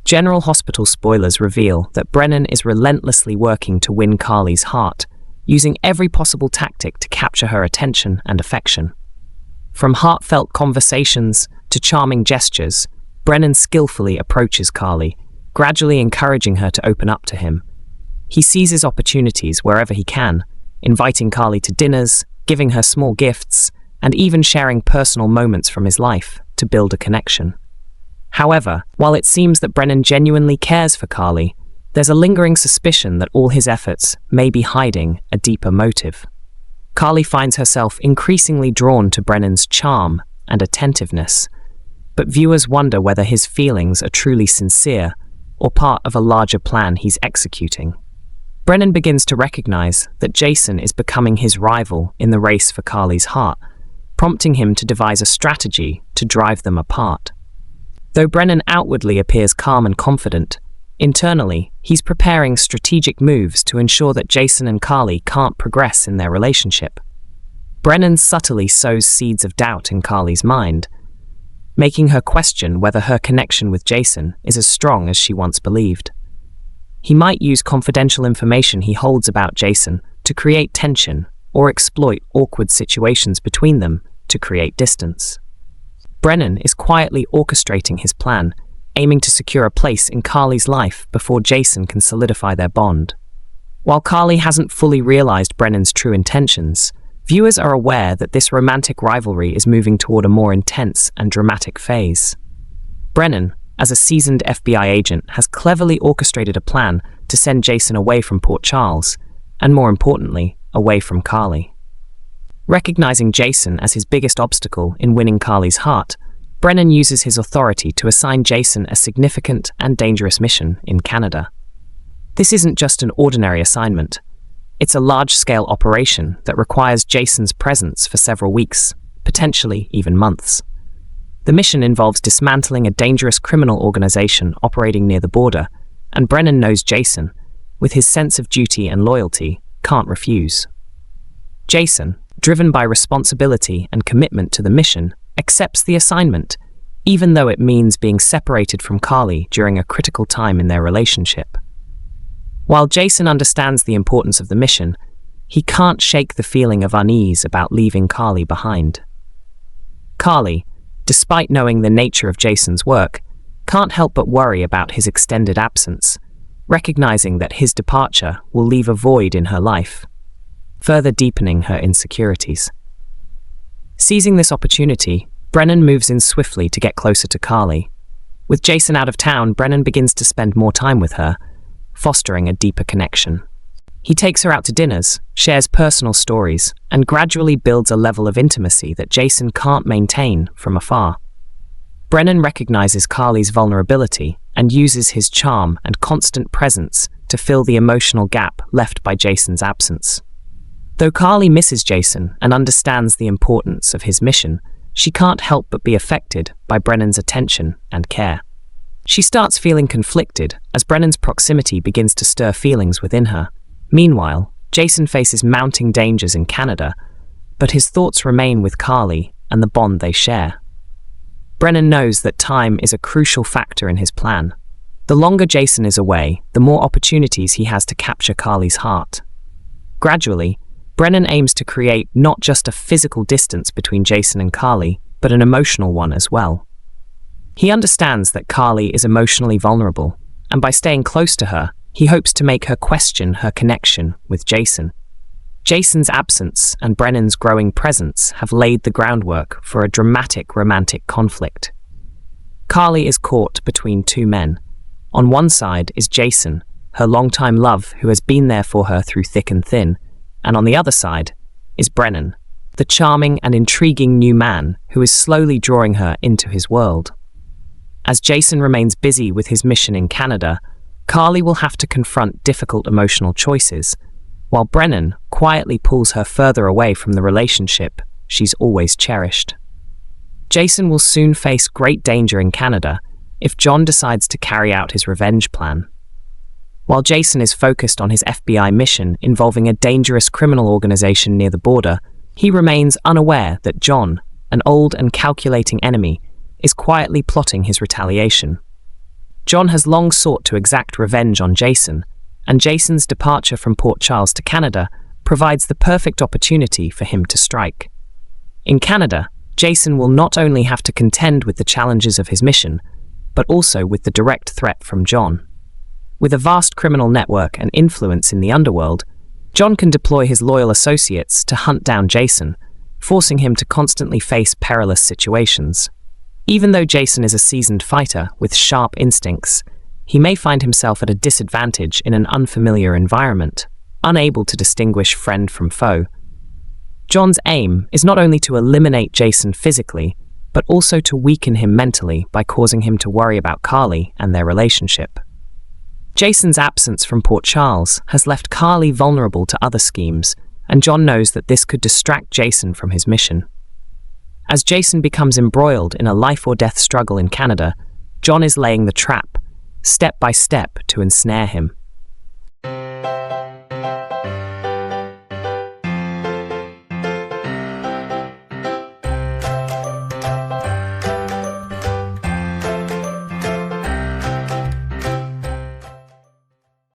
General Hospital spoilers reveal that Brennan is relentlessly working to win Carly's heart, using every possible tactic to capture her attention and affection. From heartfelt conversations to charming gestures, Brennan skillfully approaches Carly, gradually encouraging her to open up to him. He seizes opportunities wherever he can, inviting Carly to dinners, giving her small gifts, and even sharing personal moments from his life to build a connection. However, while it seems that Brennan genuinely cares for Carly, there's a lingering suspicion that all his efforts may be hiding a deeper motive. Carly finds herself increasingly drawn to Brennan's charm and attentiveness, but viewers wonder whether his feelings are truly sincere or part of a larger plan he's executing. Brennan begins to recognize that Jason is becoming his rival in the race for Carly's heart, prompting him to devise a strategy to drive them apart. Though Brennan outwardly appears calm and confident, internally, he's preparing strategic moves to ensure that Jason and Carly can't progress in their relationship. Brennan subtly sows seeds of doubt in Carly's mind, making her question whether her connection with Jason is as strong as she once believed. He might use confidential information he holds about Jason to create tension or exploit awkward situations between them to create distance. Brennan is quietly orchestrating his plan, aiming to secure a place in Carly's life before Jason can solidify their bond. While Carly hasn't fully realized Brennan's true intentions, viewers are aware that this romantic rivalry is moving toward a more intense and dramatic phase. Brennan, as a seasoned FBI agent, has cleverly orchestrated a plan to send Jason away from Port Charles, and more importantly, away from Carly. Recognizing Jason as his biggest obstacle in winning Carly's heart, Brennan uses his authority to assign Jason a significant and dangerous mission in Canada. This isn't just an ordinary assignment. It's a large-scale operation that requires Jason's presence for several weeks, potentially even months. The mission involves dismantling a dangerous criminal organization operating near the border, and Brennan knows Jason, with his sense of duty and loyalty, can't refuse. Jason, driven by responsibility and commitment to the mission, accepts the assignment, even though it means being separated from Carly during a critical time in their relationship. While Jason understands the importance of the mission, he can't shake the feeling of unease about leaving Carly behind. Carly, despite knowing the nature of Jason's work, can't help but worry about his extended absence, recognizing that his departure will leave a void in her life, further deepening her insecurities. Seizing this opportunity, Brennan moves in swiftly to get closer to Carly. With Jason out of town, Brennan begins to spend more time with her, fostering a deeper connection. He takes her out to dinners, shares personal stories, and gradually builds a level of intimacy that Jason can't maintain from afar. Brennan recognizes Carly's vulnerability and uses his charm and constant presence to fill the emotional gap left by Jason's absence. Though Carly misses Jason and understands the importance of his mission, she can't help but be affected by Brennan's attention and care. She starts feeling conflicted as Brennan's proximity begins to stir feelings within her. Meanwhile, Jason faces mounting dangers in Canada, but his thoughts remain with Carly and the bond they share. Brennan knows that time is a crucial factor in his plan. The longer Jason is away, the more opportunities he has to capture Carly's heart. Gradually, Brennan aims to create not just a physical distance between Jason and Carly, but an emotional one as well. He understands that Carly is emotionally vulnerable, and by staying close to her, he hopes to make her question her connection with Jason. Jason's absence and Brennan's growing presence have laid the groundwork for a dramatic romantic conflict. Carly is caught between two men. On one side is Jason, her longtime love who has been there for her through thick and thin, and on the other side is Brennan, the charming and intriguing new man who is slowly drawing her into his world. As Jason remains busy with his mission in Canada, Carly will have to confront difficult emotional choices, while Brennan quietly pulls her further away from the relationship she's always cherished. Jason will soon face great danger in Canada if John decides to carry out his revenge plan. While Jason is focused on his FBI mission involving a dangerous criminal organization near the border, he remains unaware that John, an old and calculating enemy, is quietly plotting his retaliation. John has long sought to exact revenge on Jason, and Jason's departure from Port Charles to Canada provides the perfect opportunity for him to strike. In Canada, Jason will not only have to contend with the challenges of his mission, but also with the direct threat from John. With a vast criminal network and influence in the underworld, John can deploy his loyal associates to hunt down Jason, forcing him to constantly face perilous situations. Even though Jason is a seasoned fighter with sharp instincts, he may find himself at a disadvantage in an unfamiliar environment, unable to distinguish friend from foe. John's aim is not only to eliminate Jason physically, but also to weaken him mentally by causing him to worry about Carly and their relationship. Jason's absence from Port Charles has left Carly vulnerable to other schemes, and John knows that this could distract Jason from his mission. As Jason becomes embroiled in a life-or-death struggle in Canada, John is laying the trap, step by step, to ensnare him.